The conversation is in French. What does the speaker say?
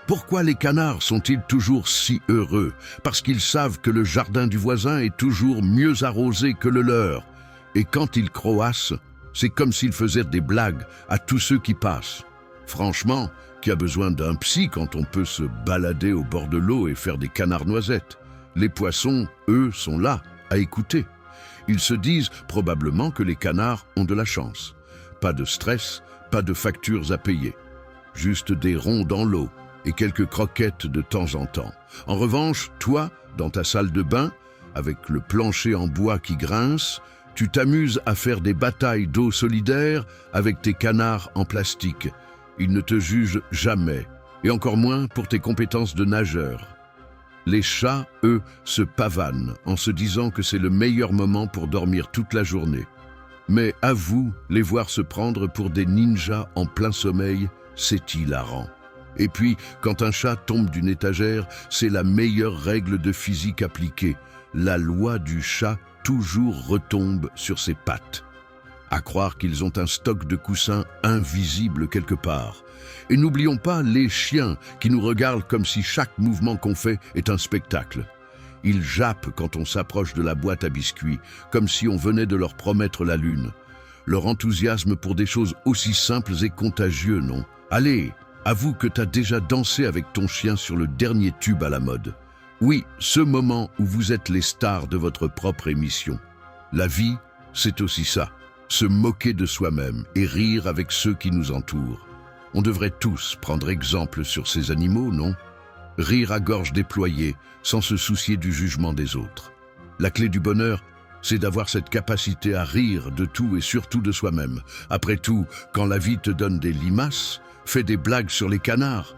Pourquoi les canards sont-ils toujours si heureux? Parce qu'ils savent que le jardin du voisin est toujours mieux arrosé que le leur. Et quand ils croassent, c'est comme s'ils faisaient des blagues à tous ceux qui passent. Franchement, qui a besoin d'un psy quand on peut se balader au bord de l'eau et faire des canards noisettes? Les poissons, eux, sont là, à écouter. Ils se disent probablement que les canards ont de la chance. Pas de stress, pas de factures à payer. Juste des ronds dans l'eau et quelques croquettes de temps en temps. En revanche, toi, dans ta salle de bain, avec le plancher en bois qui grince, tu t'amuses à faire des batailles d'eau solidaire avec tes canards en plastique. Ils ne te jugent jamais, et encore moins pour tes compétences de nageur. Les chats, eux, se pavanent en se disant que c'est le meilleur moment pour dormir toute la journée. Mais à vous, les voir se prendre pour des ninjas en plein sommeil, c'est hilarant. Et puis, quand un chat tombe d'une étagère, c'est la meilleure règle de physique appliquée. La loi du chat toujours retombe sur ses pattes. À croire qu'ils ont un stock de coussins invisible quelque part. Et n'oublions pas les chiens qui nous regardent comme si chaque mouvement qu'on fait est un spectacle. Ils jappent quand on s'approche de la boîte à biscuits, comme si on venait de leur promettre la lune. Leur enthousiasme pour des choses aussi simples est contagieux, non? Allez, avoue que t'as déjà dansé avec ton chien sur le dernier tube à la mode. Oui, ce moment où vous êtes les stars de votre propre émission. La vie, c'est aussi ça. Se moquer de soi-même et rire avec ceux qui nous entourent. On devrait tous prendre exemple sur ces animaux, non? Rire à gorge déployée, sans se soucier du jugement des autres. La clé du bonheur, c'est d'avoir cette capacité à rire de tout et surtout de soi-même. Après tout, quand la vie te donne des limaces, fais des blagues sur les canards.